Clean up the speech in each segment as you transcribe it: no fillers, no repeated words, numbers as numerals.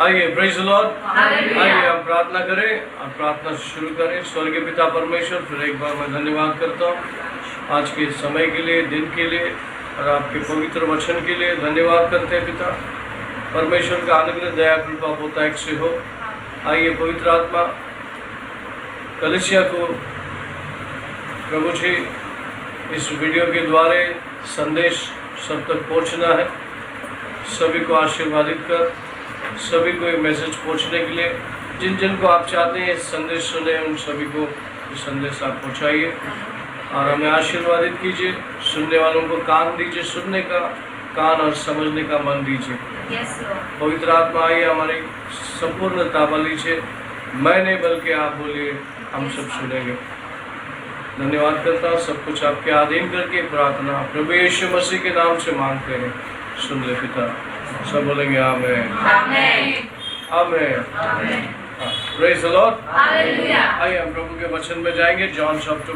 आइए, praise the Lord. आइए हम प्रार्थना करें और प्रार्थना शुरू करें। स्वर्गीय पिता परमेश्वर, फिर एक बार मैं धन्यवाद करता हूँ आज के समय के लिए, दिन के लिए और आपके पवित्र वचन के लिए धन्यवाद करते हैं पिता। परमेश्वर का अनुग्रह, दया, कृपा बहुतायत से हो। आइए पवित्र आत्मा कलीसिया को प्रभु जी इस वीडियो के द्वारा संदेश सब तक पहुँचना है। सभी को आशीर्वादित कर, सभी को ये मैसेज पहुंचने के लिए जिन जिन को आप चाहते हैं इस संदेश सुने, उन सभी को ये संदेश आप पहुंचाइए और हमें आशीर्वादित कीजिए। सुनने वालों को कान दीजिए, सुनने का कान और समझने का मन दीजिए। पवित्र आत्मा आइए, हमारी संपूर्ण ताबा लीजिए। मैं नहीं बल्कि आप बोलिए, हम सब सुनेंगे। धन्यवाद करता हूँ, सब कुछ आपके अधीन करके प्रार्थना प्रभु यीशु मसीह के नाम से मांगते हैं, सुन ले पिता। सब बोलेंगे amen, amen, amen. Praise the Lord. Hallelujah. आइए हम प्रभु के वचन में जाएंगे। जॉन चैप्टर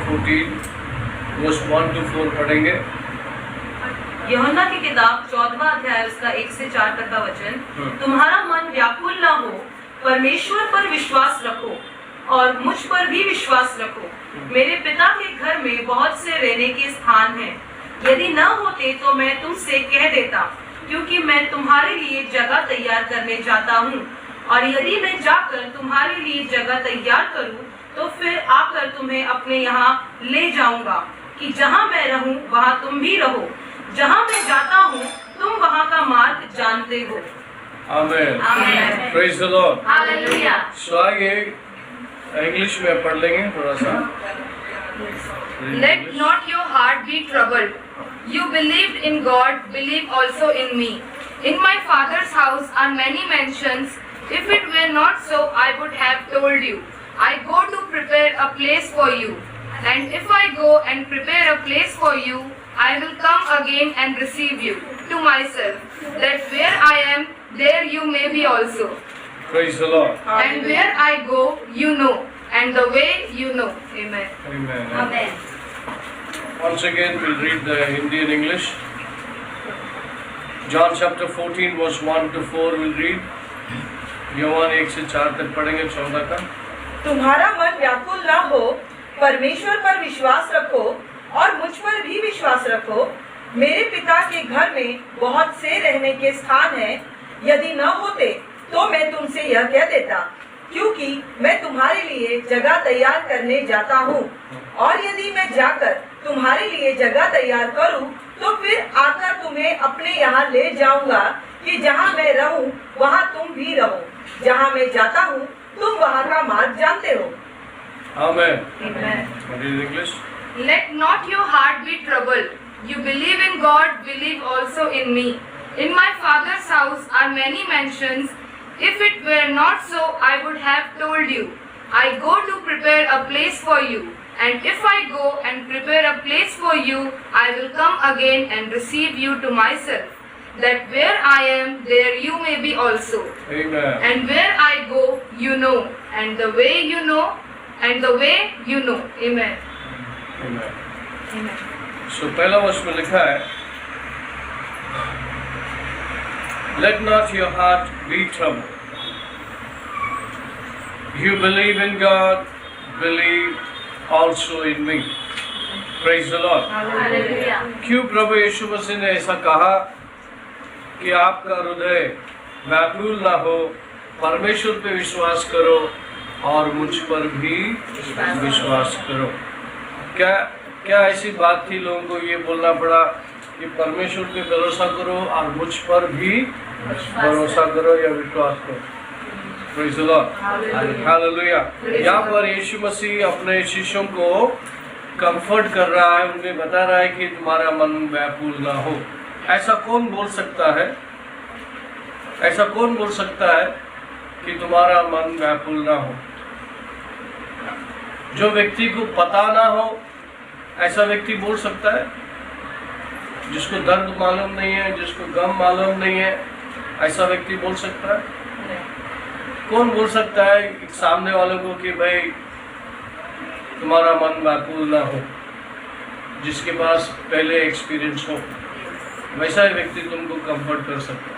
14 वर्स 1 to 4 पढ़ेंगे। यूहन्ना की किताब 14वां अध्याय उसका 1 से 4 तक का वचन। तुम्हारा मन व्याकुल न हो, परमेश्वर पर विश्वास रखो और मुझ पर भी विश्वास रखो। मेरे पिता के घर में बहुत से रहने के स्थान हैं। यदि न होते तो मैं तुमसे कह देता, क्योंकि मैं तुम्हारे लिए जगह तैयार करने जाता हूँ। और यदि मैं जाकर तुम्हारे लिए जगह तैयार करूँ तो फिर आकर तुम्हें अपने यहाँ ले जाऊंगा, कि जहाँ मैं रहूँ वहाँ तुम भी रहो। जहाँ मैं जाता हूँ तुम वहाँ का मार्ग जानते हो। Amen, amen. Praise the Lord. Hallelujah. So आइए इंग्लिश में पढ़ लेंगे थोड़ा सा। Let not your heart be troubled. You believed in God, believe also in me. In my Father's house are many mansions. If it were not so, I would have told you. I go to prepare a place for you. And if I go and prepare a place for you, I will come again and receive you to myself, that where I am, there you may be also. Praise the Lord. And where I go, you know, and the way you know. Amen. Amen. Amen. Once again, we'll read the Hindi and English. John chapter 14 verse 1 to 4 we'll read. यूहन्ना 1 से 4 तक पढ़ेंगे 14 का। तुम्हारा मन व्याकुल न हो, परमेश्वर पर विश्वास रखो और मुझ पर भी विश्वास रखो। मेरे पिता के घर में बहुत से रहने के स्थान हैं। यदि न होते तो मैं तुमसे यह कह देता, क्योंकि मैं तुम्हारे लिए जगह तैयार करने जाता हूँ। और यदि मैं जाकर तुम्हारे लिए जगह तैयार करूँ तो फिर आकर तुम्हें अपने यहाँ ले जाऊंगा, कि जहाँ मैं रहूँ वहाँ तुम भी रहो। जहाँ मैं जाता हूँ तुम वहाँ का मार्ग जानते हो। Amen. Amen. What is English? Let not your heart be troubled. You believe in God, believe also in me. In my Father's house are many mansions. If it were not so, I would have told you. I go to prepare a place for you. And if I go and prepare a place for you, I will come again and receive you to myself, that where I am, there you may be also. Amen. And where I go, you know, and the way you know, and the way you know. Amen. Amen. Amen. So पहला वर्ष में लिखा है, Let not your heart be troubled. You believe in God, believe also in me. Praise the Lord. Hallelujah. क्यों प्रभु यीशु मसीह ने ऐसा कहा कि आपका हृदय व्याकुल ना हो, परमेश्वर पे विश्वास करो और मुझ पर भी विश्वास करो। क्या ऐसी बात थी लोगों को ये बोलना पड़ा कि परमेश्वर पे भरोसा करो और मुझ पर भी भरोसा करो या विश्वास करो। Praise the Lord. Hallelujah. यहाँ पर यीशु मसीह अपने शिष्यों को कंफर्ट कर रहा है, उन्हें बता रहा है कि तुम्हारा मन व्याकुल ना हो। ऐसा कौन बोल सकता है, ऐसा कौन बोल सकता है कि तुम्हारा मन व्याकुल ना हो? जो व्यक्ति को पता ना हो ऐसा व्यक्ति बोल सकता है? जिसको दर्द मालूम नहीं है, जिसको गम मालूम नहीं है, ऐसा व्यक्ति बोल सकता है? कौन बोल सकता है सामने वालों को कि भाई तुम्हारा मन व्याकुल ना हो? जिसके पास पहले एक्सपीरियंस हो। वैसा ही व्यक्ति तुमको कंफर्ट कर सकता है।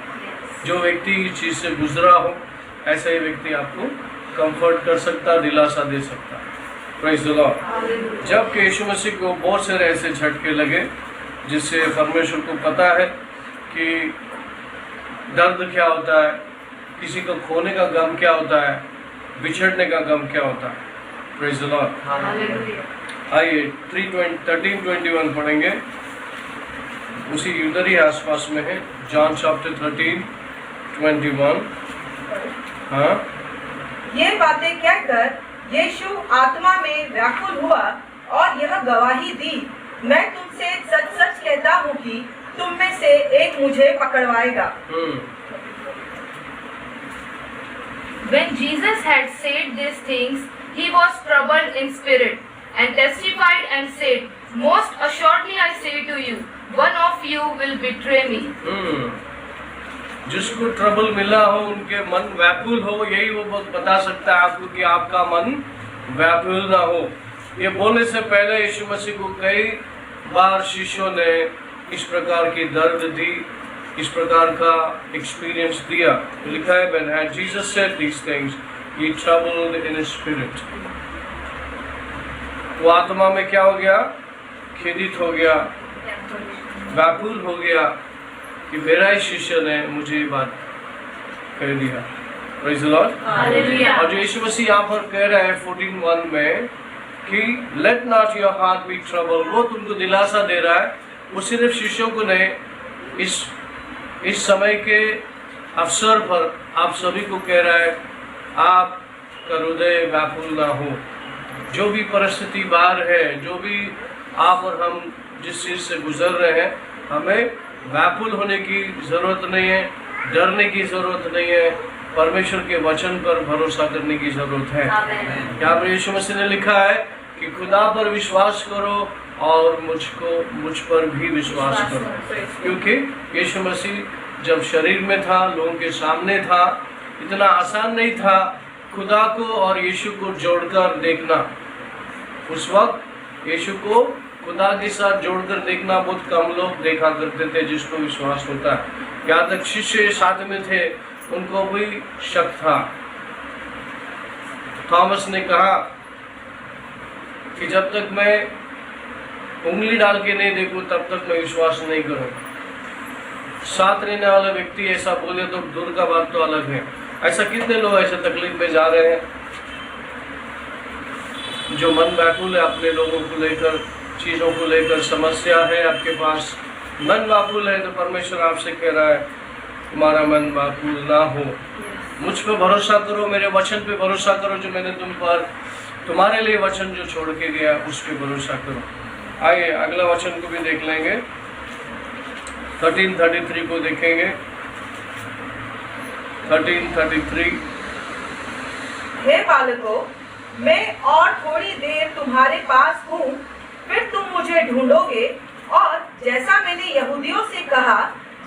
जो व्यक्ति इस चीज़ से गुजरा हो, ऐसा ही व्यक्ति आपको कंफर्ट कर सकता, दिलासा दे सकता है। Praise the Lord. जब कि यीशु मसीह को बहुत सारे ऐसे झटके लगे जिससे परमेश्वर को पता है कि दर्द क्या होता है, किसी को खोने का गम क्या होता है, बिछड़ने का गम क्या होता है। Praise the Lord. आइए 13:21 पढ़ेंगे, उसी उधर ही आसपास में है, जॉन चैप्टर 13:21। हाँ, ये बातें कहकर यीशु आत्मा में व्याकुल हुआ और यह गवाही दी, मैं तुमसे सच सच कहता हूँ कि तुम में से एक मुझे पकड़वाएगा। When Jesus had said these things, he was troubled in spirit, and testified and said, Most assuredly I say to you, one of you will betray me. जिसको ट्रबल मिला हो, उनके मन व्याकुल हो, यही वो बता सकता है आपको कि आपका मन व्याकुल ना हो। ये बोलने से पहले यीशु मसीह को कई बार शिष्यों ने इस प्रकार की दर्द दी, इस प्रकार का एक्सपीरियंस दिया। लिखा है, when had Jesus said these things, he troubled in his spirit। वो आत्मा में क्या हो गया? खेदित हो गया, व्याकुल हो गया कि मेरा ही शिष्य ने मुझे ये बात कह दिया। Praise the Lord. और जो यीशु मसीह यहाँ पर कह रहा है 14:1 में कि let not your heart be trouble, वो तुमको दिलासा दे रहा है। वो सिर्फ शिष्यों को नहीं, इस समय के अवसर पर आप सभी को कह रहा है, आपका हृदय व्याकुल ना हो। जो भी परिस्थिति बाहर है, जो भी आप और हम जिस चीज़ से गुजर रहे हैं, हमें व्याकुल होने की ज़रूरत नहीं है, डरने की ज़रूरत नहीं है, परमेश्वर के वचन पर भरोसा करने की ज़रूरत है। यहाँ पर यीशु मसीह ने लिखा है कि खुदा पर विश्वास करो और मुझ पर भी विश्वास करो। क्योंकि यीशु मसीह जब शरीर में था, लोगों के सामने था, इतना आसान नहीं था खुदा को और यीशु को जोड़कर देखना। उस वक्त यीशु को खुदा के साथ जोड़कर देखना बहुत कम लोग देखा करते थे जिसको विश्वास होता है। यहाँ तक शिष्य साथ में थे, उनको भी शक था। थॉमस ने कहा कि जब तक मैं उंगली डाल के नहीं देखूं तब तक मैं विश्वास नहीं करूं। साथ रहने वाला व्यक्ति ऐसा बोले तो दूर का बात तो अलग है। ऐसा कितने लोग ऐसे तकलीफ में जा रहे हैं, जो मन व्याकुल है अपने लोगों को लेकर, चीज़ों को लेकर, समस्या है आपके पास, मन व्याकुल है, तो परमेश्वर आपसे कह रहा है तुम्हारा मन व्याकुल ना हो। मुझ पर भरोसा करो, मेरे वचन पे भरोसा करो, जो मैंने तुम्हारे लिए वचन जो छोड़ के गया उस पर भरोसा करो। आइए अगला वचन को भी देख लेंगे, 13:33 को देखेंगे। 13:33। हे बालकों, मैं और थोड़ी देर तुम्हारे पास हूँ, फिर तुम मुझे ढूंढोगे, और जैसा मैंने यहूदियों से कहा,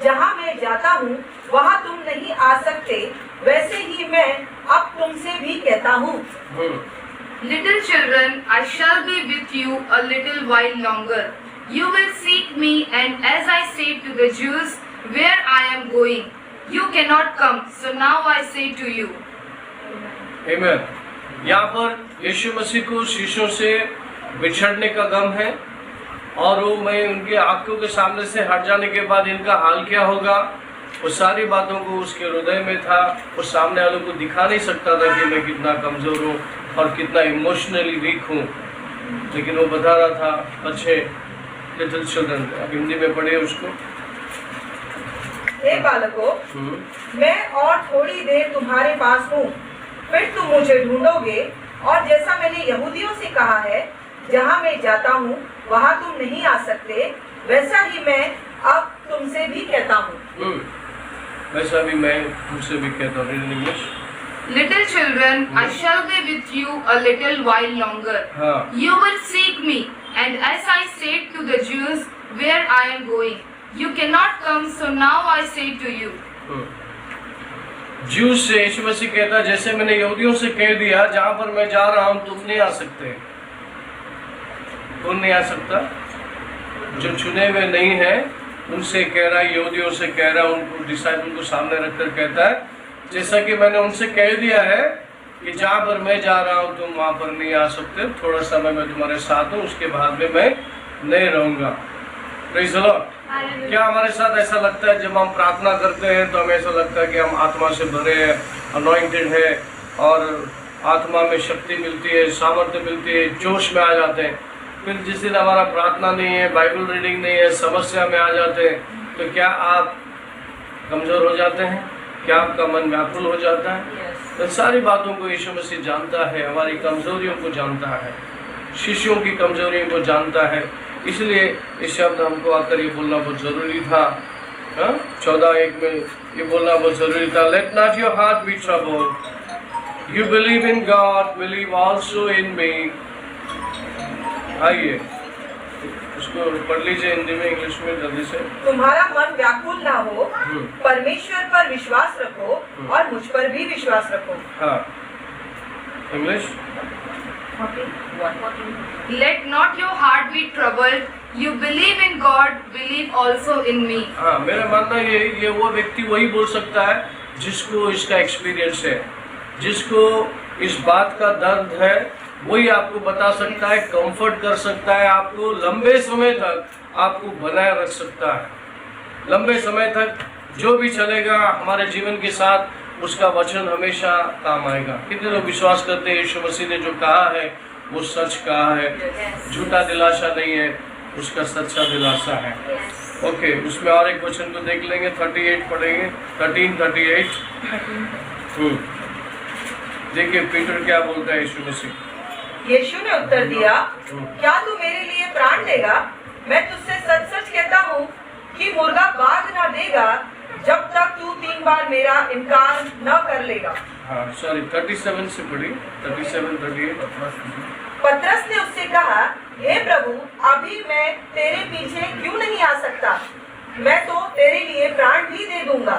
जहाँ मैं जाता हूँ वहाँ तुम नहीं आ सकते, वैसे ही मैं अब तुमसे भी कहता हूँ। Little children, I shall be with you a little while longer. You will seek me, and as I said to the Jews, where I am going, you cannot come. So now I say to you. Amen. यहाँ पर यीशु मसीह को शिष्यों से बिछड़ने का गम है, और वो मैं उनके आंखों के सामने से हट जाने के बाद इनका हाल क्या होगा, वो सारी बातों को उसके हृदय में था। वो सामने वालों को दिखा नहीं सकता था कि मैं कितना कमज़ोर हूँ और कितना इमोशनली वीक हूँ, लेकिन वो बता रहा था अच्छे लिटिल चिल्ड्रन। अब हिंदी में पढ़िए उसको। हे बालकों, मैं और थोड़ी देर तुम्हारे पास हूँ, फिर तुम मुझे ढूंढोगे, और जैसा मैंने यहूदियों से कहा है, जहाँ मैं जाता हूँ वहाँ तुम नहीं आ सकते, वैसा ही मैं अब तुमसे भी कहता हूँ। वैसा भी मैं तुमसे भी कहता हूँ। In English. Little children, I shall be with you a little while longer. You will seek me, and as I said to the Jews, where I am going, you cannot come. So now I say to you. Juice से यीशु मसीह कहता, जैसे मैंने यहूदियों से कह दिया, जहाँ पर मैं जा रहा हूँ तुम नहीं आ सकते। कौन नहीं आ सकता? जो चुने हुए नहीं है उनसे कह रहा है, यहूदियों से कह रहा है, उनको डिसाइपल को सामने रखकर कहता है, जैसा कि मैंने उनसे कह दिया है कि जहाँ पर मैं जा रहा हूँ तुम वहाँ पर नहीं आ सकते, थोड़ा समय मैं तुम्हारे साथ हूँ, उसके बाद में मैं नहीं रहूँगा। Praise the Lord. क्या हमारे साथ ऐसा लगता है जब हम प्रार्थना करते हैं तो हमें ऐसा लगता है कि हम आत्मा से भरे हैं, अनॉइंटेड है और आत्मा में शक्ति मिलती है, सामर्थ्य मिलती है, जोश में आ जाते हैं। फिर जिस दिन हमारा प्रार्थना नहीं है, बाइबल रीडिंग नहीं है, समस्या में आ जाते हैं, तो क्या आप कमज़ोर हो जाते हैं? क्या आपका मन व्याकुल हो जाता है? तो सारी बातों को यीशु मसीह जानता है, हमारी कमज़ोरियों को जानता है, शिष्यों की कमज़ोरियों को जानता है। इसलिए इस शब्द हमको आकर ये बोलना बहुत ज़रूरी था। 14:1 में ये बोलना बहुत ज़रूरी था, let not your heart be trouble, you believe in God, believe also in me. आइए उसको पढ़ लीजिए हिंदी में, इंग्लिश में जल्दी से। तुम्हारा मन व्याकुल ना हो, परमेश्वर पर विश्वास रखो और मुझ पर भी विश्वास रखो। हाँ, English. Let not your heart be troubled. You believe in God, believe also in me. हाँ, मेरा मानना ये वो व्यक्ति वही बोल सकता है जिसको इसका एक्सपीरियंस है, जिसको इस बात का दर्द है, वही आपको बता सकता है, कंफर्ट कर सकता है, आपको लंबे समय तक आपको बनाए रख सकता है। लंबे समय तक जो भी चलेगा हमारे जीवन के साथ, उसका वचन हमेशा काम आएगा। कितने लोग विश्वास करते हैं यीशु मसीह ने जो कहा है वो सच कहा है, झूठा दिलासा नहीं है, उसका सच्चा दिलासा है। ओके, उसमें और एक वचन को देख लेंगे, 38 पढ़ेंगे, 13:38। देखिए पीटर क्या बोलता है यीशु मसीह। यीशु ने उत्तर दिया, क्या तू मेरे लिए प्राण देगा? मैं तुझसे सच सच कहता हूँ कि मुर्गा बाग न देगा जब तक तू 3 बार मेरा इनकार न कर लेगा। हाँ, सॉरी 37 से पढ़ी, 37-38। पतरस ने उससे कहा, हे प्रभु, अभी मैं तेरे पीछे क्यों नहीं आ सकता? मैं तो तेरे लिए प्राण भी दे दूंगा।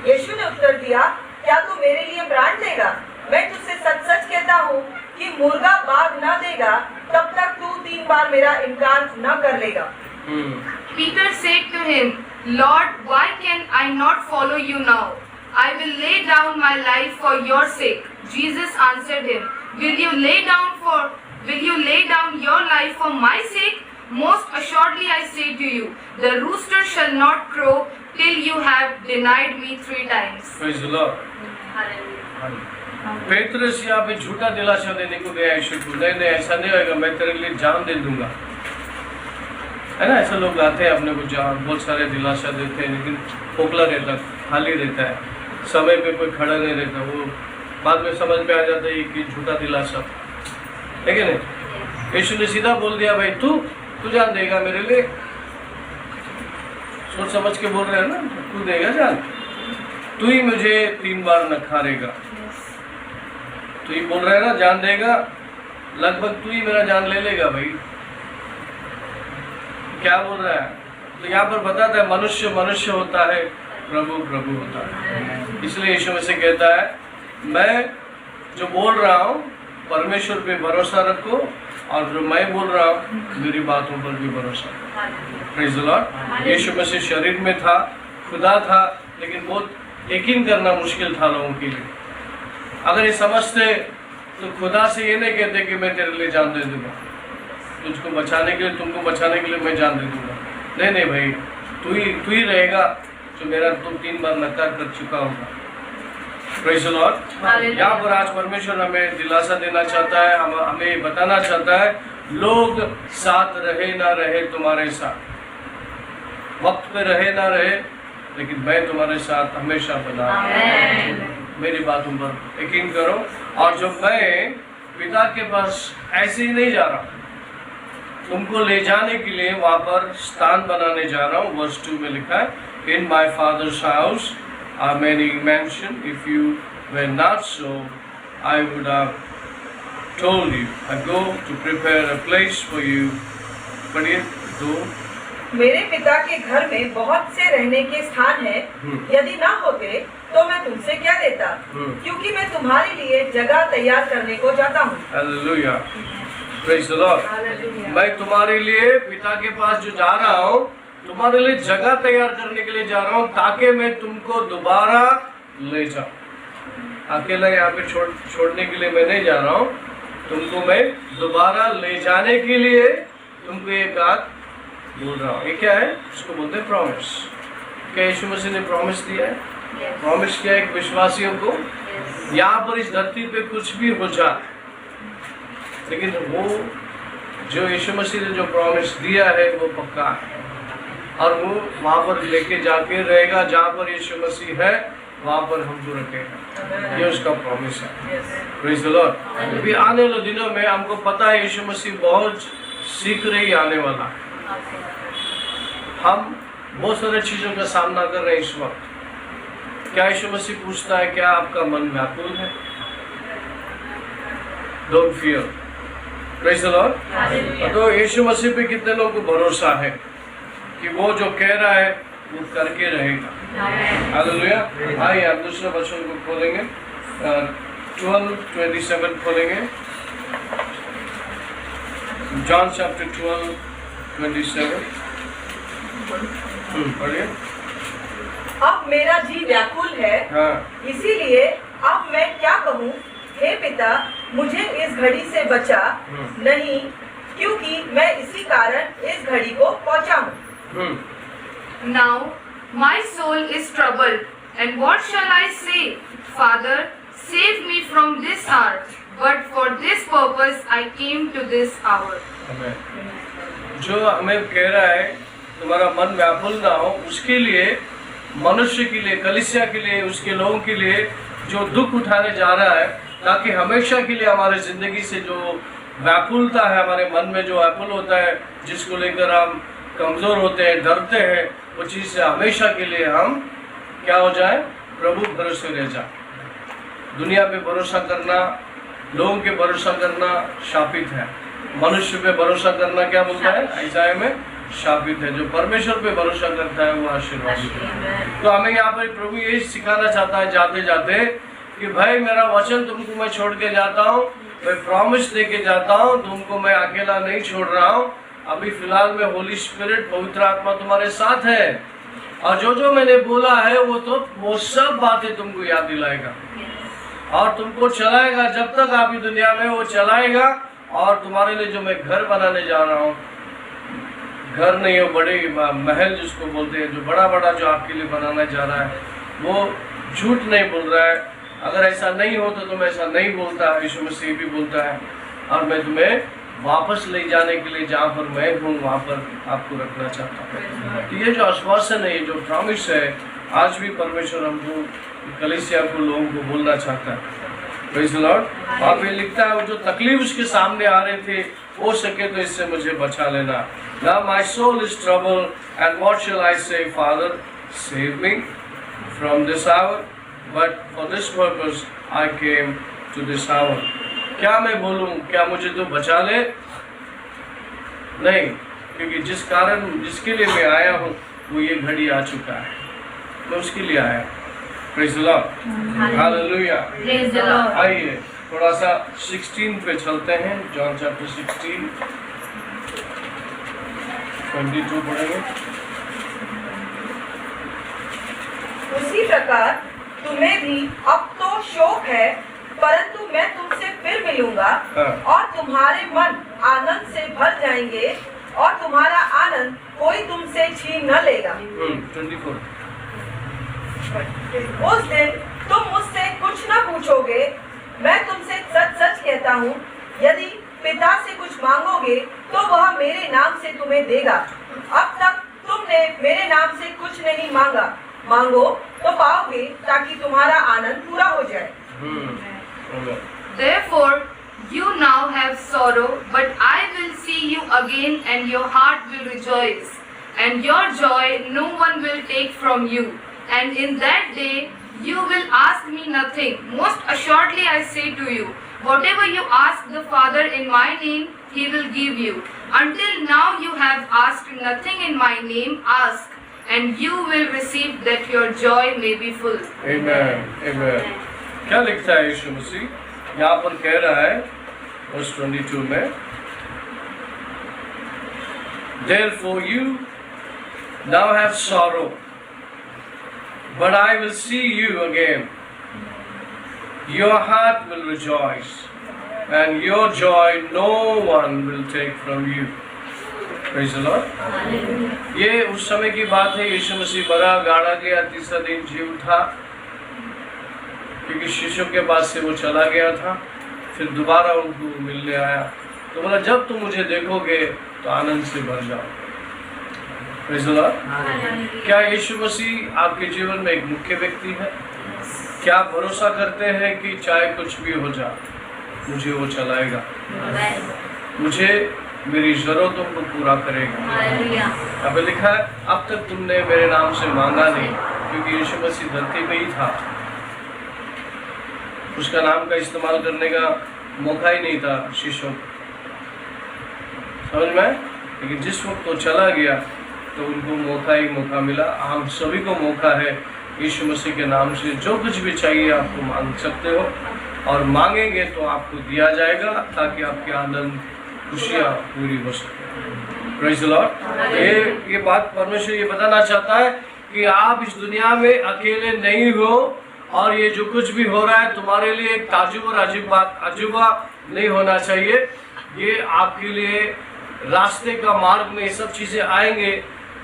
यीशु ने उत्तर दिया, क्या तू मेरे लिए प्राण देगा? मैं तुझसे सच सच कहता हूँ कि मुर्गा बाग न देगा तब तक तू 3 बार मेरा इनकार न कर लेगा। Peter said to him, Lord, why can I not follow you now? I will lay down my life for your sake. Jesus answered him, Will you lay down your life for my sake? Most assuredly I say to you, the rooster shall not crow till you have denied me 3 times. Praise the Lord. पेतरस यहाँ पे झूठा दिलासा देने को गया यीशु को, नहीं ऐसा नहीं होगा, मैं तेरे लिए जान दे दूंगा। है ना, ऐसे लोग आते हैं अपने को जान, बहुत सारे दिलासा देते हैं, लेकिन खोखला रहता है, खाली रहता है, समय पे कोई खड़ा नहीं रहता। वो बाद में समझ में आ जाता है कि झूठा दिलासा है कि नहीं। यीशु ने सीधा बोल दिया, भाई तू जान देगा मेरे लिए, सोच समझ के बोल रहे हैं ना, तू देगा जान, तू ही मुझे 3 बार नकारेगा। तू ही बोल रहा है ना, जान देगा, लगभग तू ही मेरा जान ले लेगा। भाई क्या बोल रहा है? तो यहाँ पर बताता है, मनुष्य मनुष्य होता है, प्रभु प्रभु होता है। इसलिए यीशु मसीह कहता है, मैं जो बोल रहा हूँ परमेश्वर पे भरोसा रखो, और जो मैं बोल रहा हूँ मेरी बातों पर भी भरोसा रखो। Praise the lord. Yeshu Masih शरीर में था, खुदा था, लेकिन बहुत यकीन करना मुश्किल था लोगों के लिए। अगर ये समझते तो खुदा से ये नहीं कहते कि मैं तेरे लिए जान दे दूंगा, तुझको बचाने के लिए, तुमको बचाने के लिए मैं जान दे दूंगा। नहीं भाई, तू ही रहेगा जो मेरा तुम 3 बार नकार कर चुका होगा। Praise the Lord. यहाँ पर आज परमेश्वर हमें दिलासा देना चाहता है, हमें बताना चाहता है, लोग साथ रहे ना रहे तुम्हारे साथ, वक्त पे रहे ना रहे, लेकिन मैं तुम्हारे साथ हमेशा बना हूं। मेरी बातों पर यकीन करो। और जब मैं पिता के पास ऐसे ही नहीं जा रहा, तुमको ले जाने के लिए वहाँ पर स्थान बनाने जा रहा हूँ। वर्स 2 में लिखा है, in my father's house are many mansion, if you were not so I would have told you, I go to prepare a place for you. पढ़िए 2। मेरे पिता के घर में बहुत से रहने के स्थान हैं, यदि ना होते तो मैं तुमसे क्या देता, क्योंकि मैं तुम्हारे लिए जगह तैयार करने को जाता हूँ। Hallelujah, praise the Lord. मैं तुम्हारे लिए पिता के पास जो जा रहा हूँ तुम्हारे लिए जगह तैयार करने के लिए जा रहा हूँ, ताकि मैं तुमको दोबारा ले जाऊं। अकेला यहाँ पे छोड़ने के लिए मैं नहीं जा रहा हूँ, तुमको मैं दोबारा ले जाने के लिए तुमको ये बात बोल रहा हूँ। ये क्या है? इसको बोलते हैं प्रॉमिस। क्या यीशु मसीह ने प्रॉमिस दिया है? प्रॉमिस किया है विश्वासियों को, यहाँ पर इस धरती पे कुछ भी हो जाए, लेकिन वो जो यीशु मसीह ने जो प्रॉमिस दिया है वो पक्का है, और वो वहाँ पर लेके जाके रहेगा। जहाँ पर यीशु मसीह है वहाँ पर हमको रखेगा, ये उसका प्रॉमिस है। Praise the Lord. अभी आने वाले दिनों में हमको पता है यीशु मसीह बहुत शीघ्र ही आने वाला है। हम बहुत सारे चीज़ों का सामना कर रहे हैं इस वक्त। क्या यीशु मसीह पूछता है, क्या आपका मन व्याकुल है? Don't fear. Praise the Lord. तो यीशु मसीह पे कितने लोगों को भरोसा है कि वो जो कह रहा है वो करके रहेगा? हालेलुया। आइए आप दूसरे वचन को खोलेंगे, 12:27 खोलेंगे, जॉन चैप्टर 12:27 पढ़िए। अब मेरा जी व्याकुल है, इसीलिए अब मैं क्या कहूँ? हे पिता, मुझे इस घड़ी से बचा नहीं, क्योंकि मैं इसी कारण इस घड़ी को पहुँचा हूँ। Now my soul is troubled, and what shall I say? Father, save me from this hour. But for this purpose I came to this hour. जो हमें कह रहा है तुम्हारा मन व्याकुल ना हो, उसके लिए, मनुष्य के लिए, कलीसिया के लिए, उसके लोगों के लिए जो दुख उठाने जा रहा है, ताकि हमेशा के लिए हमारे जिंदगी से जो व्याकुलता है, हमारे मन में जो व्याकुल होता है, जिसको लेकर हम कमजोर होते हैं, डरते हैं, वो चीज़ से हमेशा के लिए हम क्या हो जाए? प्रभु भरोसे रह जाए। दुनिया पे भरोसा करना, लोगों के भरोसा करना शापित है। मनुष्य पे भरोसा करना क्या बोलता है ईसाया में? शापित है। जो परमेश्वर पे भरोसा करता है वो आशीर्वादित है। तो हमें यहाँ पर प्रभु यही सिखाना चाहता है जाते जाते कि भाई मेरा वचन तुमको मैं छोड़ के जाता हूँ, मैं प्रॉमिस देके जाता हूँ, तुमको मैं अकेला नहीं छोड़ रहा हूँ। अभी फिलहाल में होली स्पिरिट, पवित्र आत्मा तुम्हारे साथ है, और जो जो मैंने बोला है वो सब बातें तुमको याद दिलाएगा और तुमको चलाएगा। जब तक आप दुनिया में वो चलाएगा। और तुम्हारे लिए जो मैं घर बनाने जा रहा हूँ, घर नहीं हो, बड़े महल जिसको बोलते हैं, जो बड़ा बड़ा जो आपके लिए बनाना जा रहा है, वो झूठ नहीं बोल रहा है। अगर ऐसा नहीं हो तो तुम ऐसा नहीं बोलता, यीशु मसीह भी बोलता है, और मैं तुम्हें वापस ले जाने के लिए जहाँ पर मैं हूँ वहाँ पर आपको रखना चाहता हूँ। तो ये जो आश्वासन है, ये जो प्रॉमिस है, आज भी परमेश्वर हमको, कलीसिया को, लोगों को बोलना चाहता है। Praise the Lord. वहाँ पे लिखता है, वो जो तकलीफ उसके सामने आ रहे थे, हो सके तो इससे मुझे बचा लेना। Now my soul is troubled, and what shall I say? Father, save me from this hour. But for this purpose I came to this hour. क्या मैं बोलूँ? क्या मुझे तो बचा ले? नहीं, क्योंकि जिस कारण, जिसके लिए मैं आया हूँ, वो ये घड़ी आ चुका है, मैं उसके लिए आया। Praise the Lord. Hallelujah. Praise the Lord. आइए थोड़ा सा 16 पे चलते हैं, जॉन चैप्टर 16, 22 पढ़ेंगे। उसी प्रकार तुम्हें भी अब तो शोक है, परंतु मैं तुमसे फिर मिलूंगा और तुम्हारे मन आनंद से भर जाएंगे, और तुम्हारा आनंद कोई तुमसे छीन न लेगा। 24। उस दिन तुम मुझसे कुछ न पूछोगे। मैं तुमसे सच सच कहता हूँ, यदि पिता से कुछ मांगोगे तो वह मेरे नाम से तुम्हें देगा। अब तक तुमने मेरे नाम से कुछ नहीं मांगा, मांगो तो पाओगे, ताकि तुम्हारा आनंद पूरा हो जाए। Therefore, you now have sorrow, but I will see you again, and your heart will rejoice, and your joy no one will take from you. And in that day you will ask me nothing. Most assuredly I say to you, whatever you ask the Father in my name, He will give you. Until now you have asked nothing in my name. Ask, and you will receive, that your joy may be full. Amen. Amen. क्या लिखता है यीशु मसीह? यहाँ पर कह रहा है verse 22 में, Therefore you now have sorrow, but I will see you again. Your heart will rejoice, and your joy no one will take from you. Praise the Lord. ये उस समय की बात है, यीशु मसीह मरा, गाड़ा गया, तीसरा दिन जी उठा, क्योंकि शिष्यों के पास से वो चला गया था, फिर दोबारा उनको मिलने आया। तो बोला, जब तुम मुझे देखोगे तो आनंद से भर जाओ। Praise the Lord. क्या यीशु मसीह आपके जीवन में एक मुख्य व्यक्ति है? क्या आप भरोसा करते हैं कि चाहे कुछ भी हो जाए, मुझे वो चलाएगा, मुझे मेरी जरूरतों को पूरा करेगा? अब लिखा है, अब तक तुमने मेरे नाम से मांगा नहीं, क्योंकि यीशु मसीह धरती पे ही था, उसका नाम का इस्तेमाल करने का मौका ही नहीं था शिष्यों को, समझ में? लेकिन जिस वक्त वो चला गया तो उनको मौका ही मौका मिला। हम सभी को मौका है यीशु मसीह के नाम से जो कुछ भी चाहिए आपको मांग सकते हो, और मांगेंगे तो आपको दिया जाएगा, ताकि आपकी आनंद खुशियाँ पूरी हो सके। Praise the Lord. ये बात परमेश्वर ये बताना चाहता है कि आप इस दुनिया में अकेले नहीं हो, और ये जो कुछ भी हो रहा है तुम्हारे लिए एक ताजुब और अजूबा नहीं होना चाहिए। ये आपके लिए रास्ते का मार्ग में ये सब चीजें आएंगे,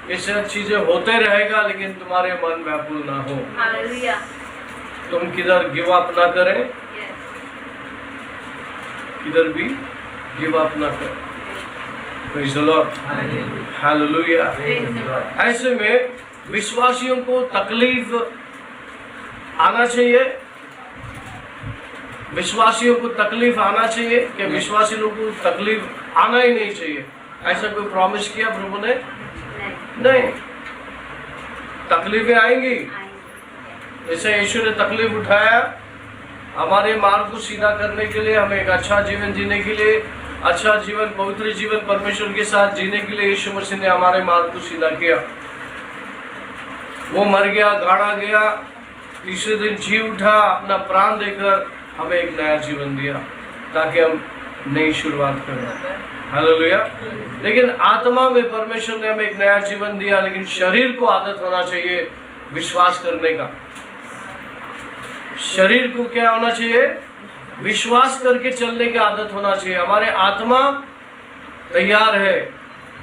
ये सब चीजें होते रहेगा, लेकिन तुम्हारे मन व्याकुल ना हो। तुम किधर गिव अप ना करें, किधर भी गिव अप ना करें। Praise the Lord, hallelujah. ऐसे में विश्वासियों को तकलीफ आना चाहिए, विश्वासियों को तकलीफ आना चाहिए कि विश्वासी लोगों को तकलीफ आना ही नहीं चाहिए, ऐसा कोई प्रॉमिस किया प्रभु ने? नहीं, तकलीफें आएंगी। जैसे यीशु ने तकलीफ उठाया हमारे मार्ग को सीधा करने के लिए, हमें एक अच्छा जीवन जीने के लिए, अच्छा जीवन, पवित्र जीवन परमेश्वर के साथ जीने के लिए यीशु मसीह ने हमारे मार्ग को सीधा किया। वो मर गया, गाड़ा गया, तीसरे दिन जी उठा, अपना प्राण देकर हमें एक नया जीवन दिया, ताकि हम नई शुरुआत करें। हालेलुया। लेकिन आत्मा में परमेश्वर ने हमें एक नया जीवन दिया, लेकिन शरीर को आदत होना चाहिए विश्वास करने का। शरीर को क्या होना चाहिए? विश्वास करके चलने की आदत होना चाहिए। हमारे आत्मा तैयार है,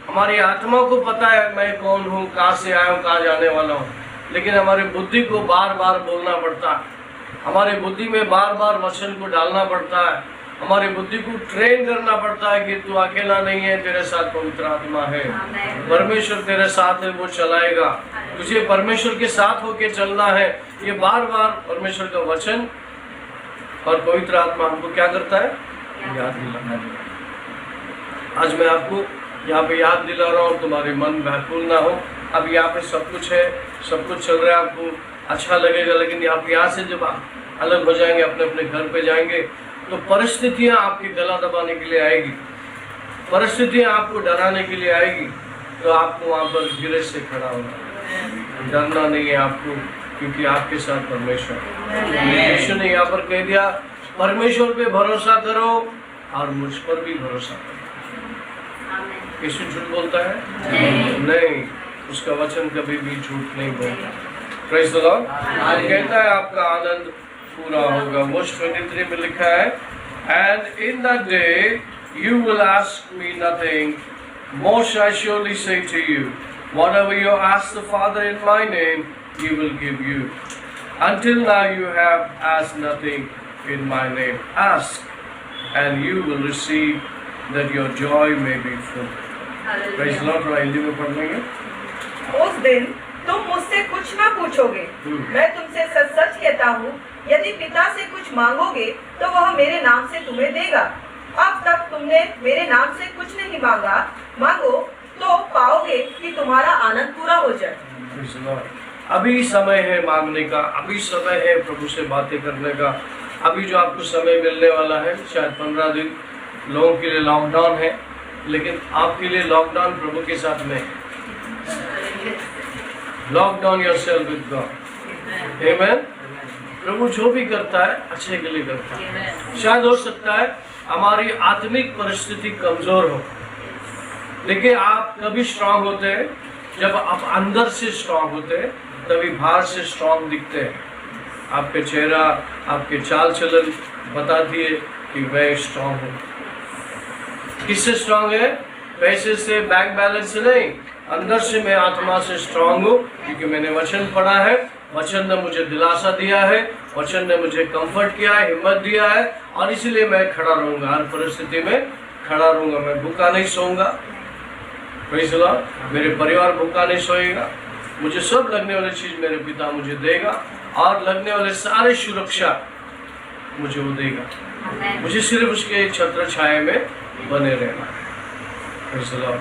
हमारी आत्मा को पता है मैं कौन हूँ, कहाँ से आया हूँ, कहाँ जाने वाला हूँ, लेकिन हमारे बुद्धि को बार बार बोलना पड़ता है, हमारे बुद्धि में बार बार वचन को डालना पड़ता है, हमारे बुद्धि को ट्रेन करना पड़ता है कि तू अकेला नहीं है, तेरे साथ पवित्र आत्मा है, परमेश्वर तेरे साथ है, वो चलाएगा, तुझे परमेश्वर के साथ होके चलना है। ये बार बार परमेश्वर का वचन और पवित्र आत्मा हमको क्या करता है? याद दिलाना है। आज मैं आपको यहाँ पे याद दिला रहा हूँ, तुम्हारे मन व्याकुल ना हो। अब यहाँ पे सब कुछ है, सब कुछ चल रहा है, आपको अच्छा लगेगा, लेकिन आप यहाँ से जब अलग हो जाएंगे, अपने अपने घर पे जाएंगे, तो परिस्थितियाँ आपकी गला दबाने के लिए आएगी, परिस्थितियाँ आपको डराने के लिए आएगी, तो आपको वहाँ पर गिरज से खड़ा होना, डरना नहीं है आपको, क्योंकि आपके साथ परमेश्वर। यीशु ने यहाँ पर कह दिया, परमेश्वर पे भरोसा करो और मुझ पर भी भरोसा करो। यीशु झूठ बोलता है? नहीं, उसका वचन कभी भी झूठ नहीं बोलता। Praise the Lord. आज कहता है आपका आनंद पूरा होगा। वर्स 23 में लिखा है, and in that day you will ask me nothing, most I surely say to you, whatever you ask the father in my name he will give you. Until now you have asked nothing in my name. Ask and you will receive, that your joy may be full. Praise the Lord। Hindi में पढ़ लेंगे। उस दिन तुम मुझसे कुछ ना पूछोगे, मैं तुमसे सच सच कहता हूँ, यदि पिता से कुछ मांगोगे तो वह मेरे नाम से तुम्हें देगा। अब तक तुमने मेरे नाम से कुछ नहीं मांगा, मांगो तो पाओगे कि तुम्हारा आनंद पूरा हो जाए। Praise the Lord। अभी समय है मांगने का, अभी समय है प्रभु से बातें करने का। अभी जो आपको समय मिलने वाला है, शायद 15 दिन लोगों के लिए लॉकडाउन है, लेकिन आपके लिए लॉकडाउन प्रभु के साथ में। Lockdown yourself with God. Amen. प्रभु जो भी करता है अच्छे के लिए करता है। शायद हो सकता है हमारी आत्मिक परिस्थिति कमजोर हो, लेकिन आप कभी स्ट्रांग होते हैं जब आप अंदर से स्ट्रांग होते हैं तभी बाहर से स्ट्रांग दिखते हैं। आपके चेहरा, आपके चाल चलन बताती है कि मैं स्ट्रांग हूँ। किससे स्ट्रांग है? पैसे से, बैंक बैलेंस से नहीं, अंदर से मैं आत्मा से स्ट्रांग हूँ, क्योंकि मैंने वचन पढ़ा है, वचन ने मुझे दिलासा दिया है, वचन ने मुझे कंफर्ट किया है, हिम्मत दिया है, और इसलिए मैं खड़ा रहूंगा, हर परिस्थिति में खड़ा रहूंगा। मैं भूखा नहीं सोऊंगा, प्रेज़ द लॉर्ड। मेरे परिवार भूखा नहीं सोएगा। मुझे सब लगने वाली चीज मेरे पिता मुझे देगा, और लगने वाले सारे सुरक्षा मुझे वो देगा। मुझे सिर्फ उसके छत्र छाया में बने रहना है। Praise the Lord,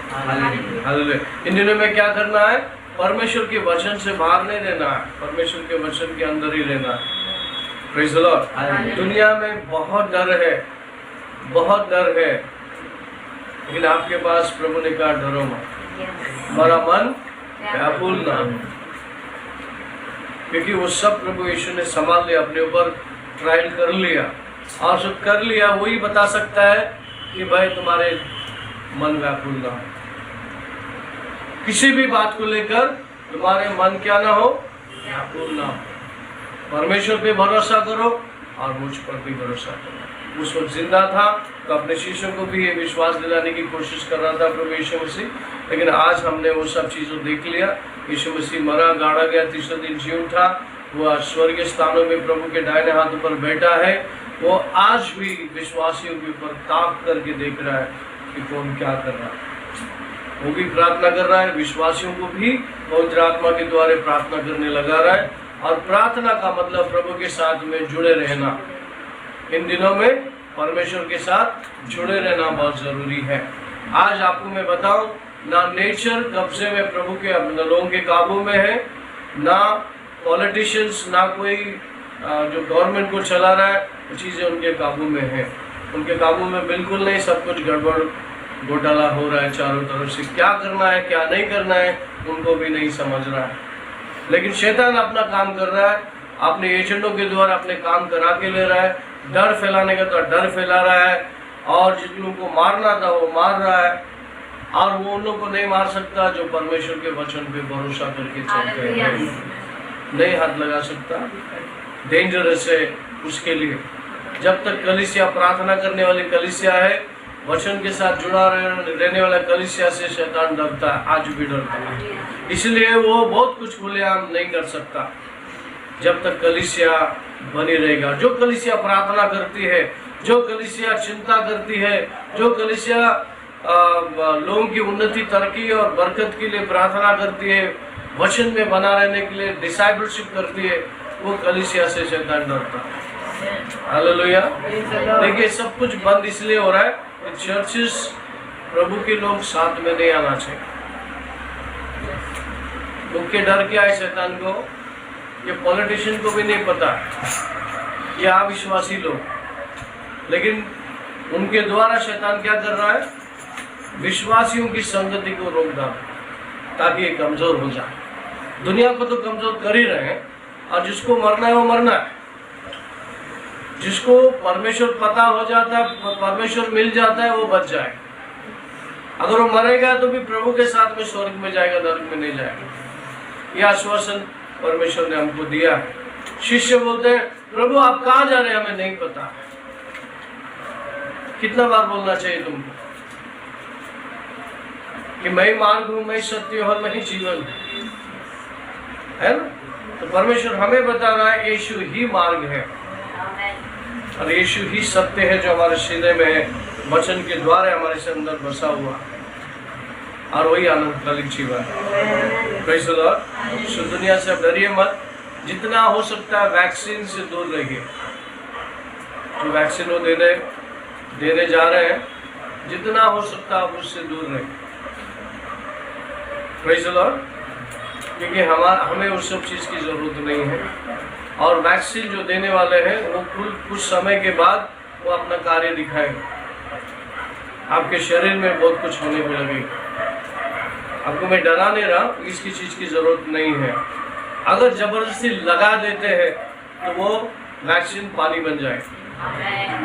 hallelujah. इन दिनों में क्या करना है? परमेश्वर के वचन से बाहर नहीं रहना है, परमेश्वर के वचन के अंदर ही रहना है। Praise the Lord. दुनिया में बहुत डर है, बहुत डर है, लेकिन आपके पास प्रभु ने कहा डरो मत, हमारा मन व्याकुल ना, क्योंकि वो सब प्रभु यीशु ने संभाल लिया, अपने ऊपर ट्रायल कर लिया, और जो कर लिया वही बता सकता है कि भाई तुम्हारे मन व्याकुल ना हो, किसी भी बात को लेकर तुम्हारे मन क्या ना हो, व्याकुल ना हो। परमेश्वर पे भरोसा करो और मुझ पर भी भरोसा करो। उस वक्त जिंदा था तो अपने शिष्यों को भी ये विश्वास दिलाने की कोशिश कर रहा था प्रभु यीशु मसीह, लेकिन आज हमने वो सब चीज़ों देख लिया। यीशु मसीह मरा, गाड़ा गया, तीसरे दिन जी उठा, वो आज स्वर्गीय स्थानों में प्रभु के दाहिने हाथ पर बैठा है। वो आज भी विश्वासियों के ऊपर ताक करके देख रहा है कि कौन क्या कर रहा है। वो भी प्रार्थना कर रहा है, विश्वासियों को भी पवित्र आत्मा के द्वारा प्रार्थना करने लगा रहा है। और प्रार्थना का मतलब प्रभु के साथ में जुड़े रहना। इन दिनों में परमेश्वर के साथ जुड़े रहना बहुत जरूरी है। आज आपको मैं बताऊं, ना नेचर कब्जे में प्रभु के लोगों के काबू में है, ना पॉलिटिशियंस, ना कोई जो गवर्नमेंट को चला रहा है, वो चीज़ें उनके काबू में है। उनके काबू में बिल्कुल नहीं, सब कुछ गड़बड़ घोटाला हो रहा है चारों तरफ से। क्या करना है क्या नहीं करना है उनको भी नहीं समझ रहा है, लेकिन शैतान अपना काम कर रहा है, अपने एजेंटों के द्वारा अपने काम करा के ले रहा है। डर फैलाने का तो डर फैला रहा है, और जिन लोगों को मारना था वो मार रहा है, और वो उन लोगों को नहीं मार सकता जो परमेश्वर के वचन पे भरोसा करके चलते हैं, नहीं हाथ लगा सकता। डेंजरस है उसके लिए। जब तक कलीसिया प्रार्थना करने वाली कलीसिया है, वचन के साथ जुड़ा रहने वाला कलीसिया से शैतान डरता है, आज भी डरता है। इसलिए वो बहुत कुछ खुलेआम नहीं कर सकता जब तक कलीसिया बनी रहेगा। जो कलीसिया प्रार्थना करती है, जो कलीसिया चिंता करती है, जो कलीसिया लोगों की उन्नति, तरक्की और बरकत के लिए प्रार्थना करती है, वचन में बना रहने के लिए डिसाइबलशिप करती है, वो कलीसिया से शैतान डरता है। हालेलुया। देखिए सब कुछ बंद इसलिए हो रहा है कि चर्चेस, प्रभु के लोग साथ में नहीं आना चाहिए। मुख्य डर क्या है शैतान को? ये पॉलिटिशियन को भी नहीं पता, ये अविश्वासी लोग, लेकिन उनके द्वारा शैतान क्या कर रहा है? विश्वासियों की संगति को रोक डाल, ताकि ये कमजोर हो जाए। दुनिया को तो कमजोर कर ही रहे हैं, और जिसको मरना है वो मरना है। जिसको परमेश्वर पता हो जाता है, परमेश्वर मिल जाता है, वो बच जाए। अगर वो मरेगा तो भी प्रभु के साथ में स्वर्ग में जाएगा, नरक में नहीं जाएगा। यह आश्वासन परमेश्वर ने हमको दिया है। शिष्य बोलते हैं, प्रभु आप कहाँ जा रहे हैं? हमें नहीं पता। कितना बार बोलना चाहिए तुमको कि मैं ही मार्ग हूं, मैं ही सत्य हूं, मैं ही जीवन है ना? तो परमेश्वर हमें बता रहा है यीशु ही मार्ग है, और यीशु ही सत्य है जो हमारे सीने में है, वचन के द्वारा हमारे से अंदर बसा हुआ, और वही आनंदकालिक जीवन है। Praise the Lord. सो दुनिया से अब डरिए मत। जितना हो सकता है वैक्सीन से दूर रहिए। जो वैक्सीन वो देने जा रहे हैं, जितना हो सकता है उससे दूर रहिए। Praise the Lord. क्योंकि हमें उस सब चीज़ की ज़रूरत नहीं है, और वैक्सीन जो देने वाले हैं वो कुछ समय के बाद वो अपना कार्य दिखाएगा। आपके शरीर में बहुत कुछ होने को लगेगा। आपको मैं डरा नहीं रहा, इसकी चीज़ की ज़रूरत नहीं है। अगर ज़बरदस्ती लगा देते हैं तो वो वैक्सीन पानी बन जाए,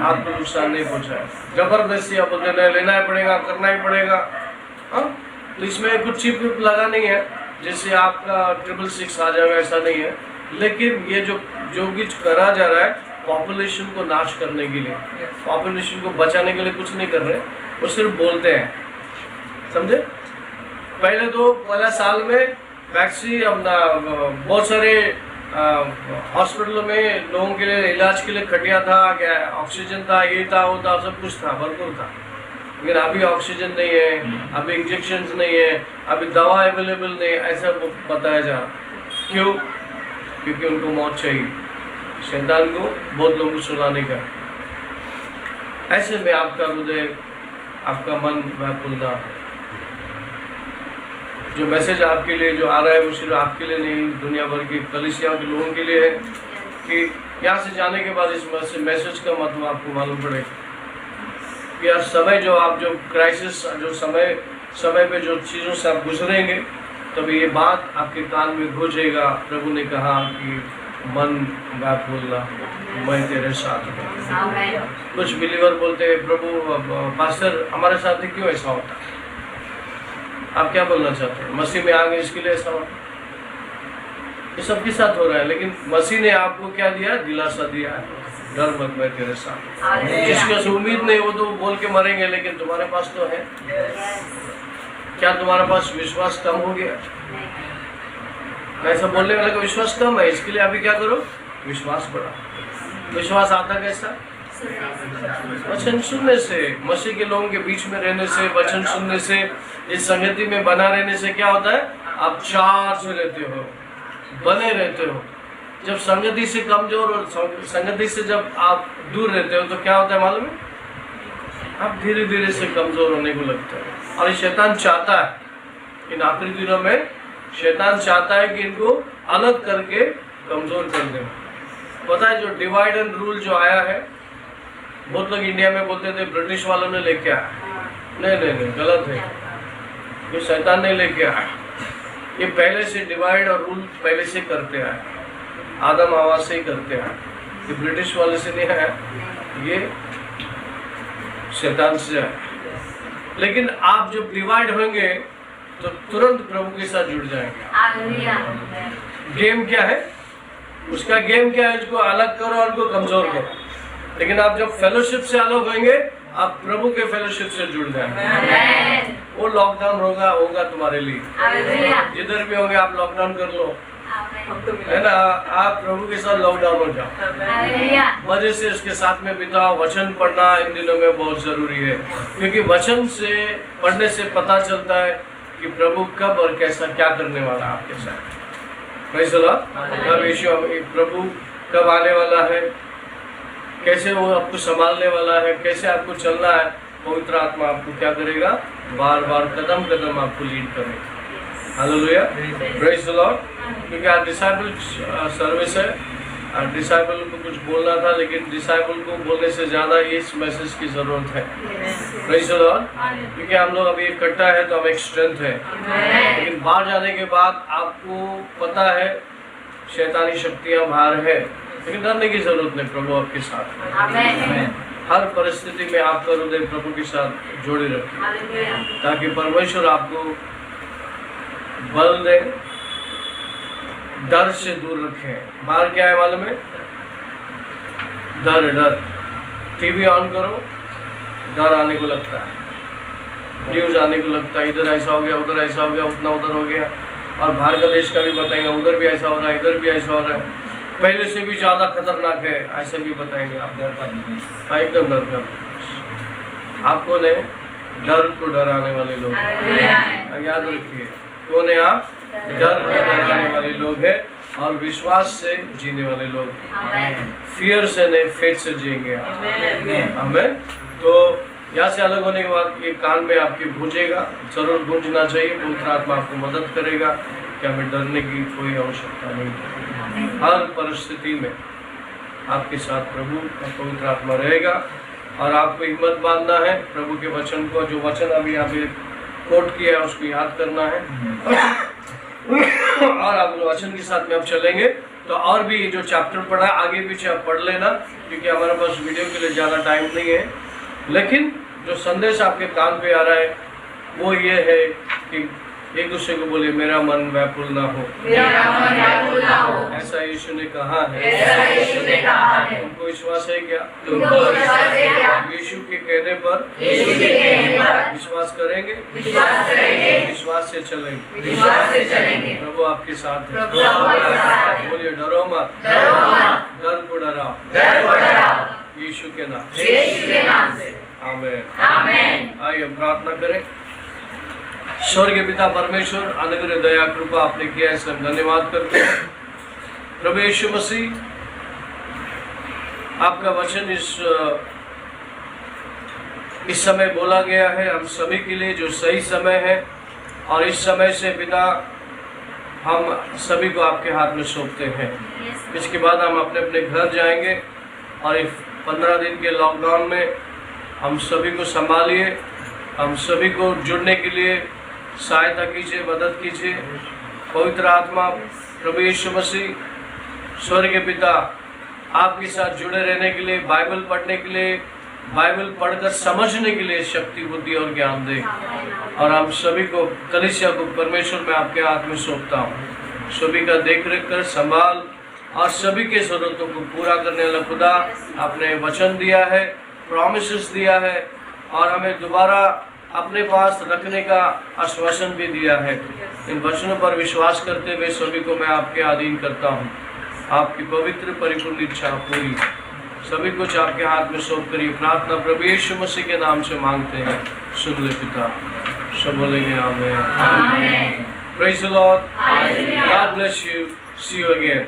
आपको नुकसान नहीं पहुँचाए। ज़बरदस्ती आप लेना ही पड़ेगा, करना ही पड़ेगा। हाँ, तो इसमें कुछ चिप लगा नहीं है। जैसे आपका 666 आ जाएगा, ऐसा नहीं है। लेकिन ये जो कुछ करा जा रहा है पॉपुलेशन को नाश करने के लिए, पॉपुलेशन को बचाने के लिए कुछ नहीं कर रहे, वो सिर्फ बोलते हैं, समझे। पहले तो पहला साल में वैक्सीन अपना बहुत सारे हॉस्पिटलों में लोगों के लिए इलाज के लिए खटिया था, क्या ऑक्सीजन था, ये था, वो था, सब कुछ था, भरपूर था। लेकिन अभी ऑक्सीजन नहीं है, अभी इंजेक्शन नहीं है, अभी दवा अवेलेबल नहीं है, ऐसा बताया जा रहा। क्यों? क्योंकि उनको मौत चाहिए, शैतान को बहुत लोगों को सुनाने का। ऐसे में आपका हृदय, आपका मन व्याकुल ना हो। जो मैसेज आपके लिए जो आ रहा है वो सिर्फ आपके लिए नहीं, दुनिया भर की कलीसिया के लोगों के लिए है कि यहाँ से जाने के बाद इस मैसेज का मतलब आपको मालूम पड़ेगा कि यार समय जो आप जो क्राइसिस, जो समय पे जो चीज़ों से आप गुजरेंगे, तभी ये बात आपके कान में गूंजेगा। प्रभु ने कहा कि मन व्याकुल ना हो, मैं तेरे साथ हूँ। कुछ बिलीवर बोलते हैं प्रभु पास्टर हमारे साथ ही क्यों ऐसा होता है? आप क्या बोलना चाहते हैं? मसीह में आ गए इसके लिए ऐसा होता? ये सबके साथ हो रहा है, लेकिन मसीह ने आपको क्या दिया? दिलासा दिया है, डर मत, मैं तेरे साथ। जिसकी उम्मीद नहीं वो तो बोल के मरेंगे, लेकिन तुम्हारे पास तो है। क्या तुम्हारे पास विश्वास कम हो गया? ऐसा बोलने वाले का विश्वास कम है, इसके लिए अभी क्या करो? विश्वास बढ़ाओ। विश्वास आता कैसा? वचन सुनने से, मसीह के लोगों के बीच में रहने से, वचन सुनने से, इस संगति में बना रहने से क्या होता है? आप चार्ज में रहते हो, बने रहते हो। जब संगति से कमजोर और संगति से जब आप दूर रहते हो तो क्या होता है मालूम है? आप धीरे धीरे से कमजोर होने को लगता है। और शैतान चाहता है, इन आखिरी दिनों में शैतान चाहता है कि इनको अलग करके कमजोर कर दे। पता है जो डिवाइड एंड रूल जो आया है, बहुत लोग इंडिया में बोलते थे ब्रिटिश वालों ने लेके आया। नहीं, गलत है। ये शैतान ने लेके आया। ये पहले से डिवाइड और रूल पहले से करते आए, आदम हवा से ही करते आए। ये ब्रिटिश वाले से नहीं आया, ये शैतान से आया। लेकिन आप जब डिवाइड होंगे तो तुरंत प्रभु के साथ जुड़ जाएंगे। गेम क्या है? उसका गेम क्या है? उसको अलग करो और उनको कमजोर करो। लेकिन आप जब फेलोशिप से अलग होंगे, आप प्रभु के फेलोशिप से जुड़ जाएंगे। वो लॉकडाउन होगा तुम्हारे लिए। जिधर भी होंगे आप लॉकडाउन कर लो, है ना। आप प्रभु के साथ लॉकडाउन हो जाओ, मजे से उसके साथ में बिताओ। वचन पढ़ना इन दिनों में बहुत जरूरी है, क्योंकि वचन से पढ़ने से पता चलता है कि प्रभु कब और कैसा क्या करने वाला है आपके साथ। कब यीशु प्रभु कब आने वाला है, कैसे वो आपको संभालने वाला है, कैसे आपको चलना है। पवित्र आत्मा आपको क्या करेगा? बार बार कदम कदम आपको लीड करेगा। Hallelujah, praise the Lord. क्योंकि आज डिसाइपल सर्विस है, डिसाइपल को कुछ बोलना था, लेकिन डिसाइपल को बोलने से ज़्यादा इस मैसेज की ज़रूरत है। Praise the Lord. क्योंकि हम लोग अभी इकट्ठा है तो हम एक स्ट्रेंथ है, लेकिन बाहर जाने के बाद आपको पता है शैतानी शक्तियाँ बाहर है, लेकिन डरने की जरूरत नहीं। प्रभु आपके साथ है। हर परिस्थिति में आपका हृदय प्रभु के साथ जोड़े रखिए, ताकि परमेश्वर आपको बल दे, डर से दूर रखे। बाहर क्या है मालूम है? डर। टीवी ऑन करो, डर आने को लगता है, न्यूज आने को लगता है, इधर ऐसा हो गया, उधर ऐसा हो गया, उतना उधर हो गया। और बाहर का देश का भी बताएंगे, उधर भी ऐसा हो रहा है, इधर भी ऐसा हो रहा है, पहले से भी ज़्यादा खतरनाक है, ऐसे भी बताएंगे आप। एकदम डर का आपको नहीं, डर को डराने वाले लोग याद रखिए। कौन है आप? डर को डराने वाले लोग हैं और विश्वास से जीने वाले लोग। फियर से नहीं, फेथ से जिएंगे आप। हमें तो यहाँ से अलग होने के बाद ये कान में आपकी गूंजेगा, जरूर गूंजना चाहिए। पवित्र आत्मा आपको मदद करेगा कि हमें डरने की कोई आवश्यकता नहीं है। हर परिस्थिति में आपके साथ प्रभु का पवित्र आत्मा रहेगा और आपको हिम्मत बांधना है। प्रभु के वचन को, जो वचन अभी यहाँ पे कोट किया है, उसको याद करना है और आप वचन के साथ में अब चलेंगे तो और भी जो चैप्टर पढ़ा है आगे पीछे आप पढ़ लेना, क्योंकि हमारे पास वीडियो के लिए ज़्यादा टाइम नहीं है। लेकिन जो संदेश आपके कान पे आ रहा है वो ये है कि एक दूसरे को बोलिए, मेरा मन व्याकुल ना हो। मेरा मन व्याकुल ना हो। ऐसा यीशु ने कहा है। ऐसा यीशु ने कहा है। तुमको विश्वास है क्या? तुमको विश्वास है क्या? यीशु के कहने पर यीशु के कहने पर विश्वास करेंगे, विश्वास करेंगे, विश्वास से चलेंगे। विश्वास से चलेंगे। प्रभु आपके साथ है। प्रभु आपके साथ है। बोलिए, डरो मत, डरो मत, डर को डराओ, डर को डराओ, यीशु के नाम, यीशु के नाम से। आमीन। आमीन। आइए हम प्रार्थना करें। स्वर्गीय पिता परमेश्वर, अनुग्रह दया कृपा आपने किया, इसलिए हम धन्यवाद करते हैं। प्रभु यीशु मसीह, आपका वचन इस समय बोला गया है हम सभी के लिए, जो सही समय है। और इस समय से पिता हम सभी को आपके हाथ में सौंपते हैं। इसके बाद हम अपने अपने घर जाएंगे और इस 15 दिन के लॉकडाउन में हम सभी को संभालिए, हम सभी को जुड़ने के लिए सहायता कीजिए, मदद कीजिए। पवित्र आत्मा प्रभु यीशु मसीह, स्वर्गीय पिता, आपके साथ जुड़े रहने के लिए, बाइबल पढ़ने के लिए, बाइबल पढ़कर समझने के लिए शक्ति, बुद्धि और ज्ञान दे। और हम सभी को, कलीसिया को परमेश्वर मैं आपके हाथ में सौंपता हूँ। सभी का देख रेख कर, संभाल और सभी के जरूरतों को पूरा करने वाला खुदा, आपने वचन दिया है, प्रॉमिसेस दिया है और हमें दोबारा अपने पास रखने का आश्वासन भी दिया है। इन वचनों पर विश्वास करते हुए सभी को मैं आपके अधीन करता हूँ। आपकी पवित्र परिपूर्ण इच्छा पूरी, सभी कुछ आपके हाथ में सौंप करिए। प्रार्थना प्रभु यीशु मसीह के नाम से मांगते हैं, सुन ले पिता। सब बोलेंगे आमीन। Praise the Lord. God bless you. See you again.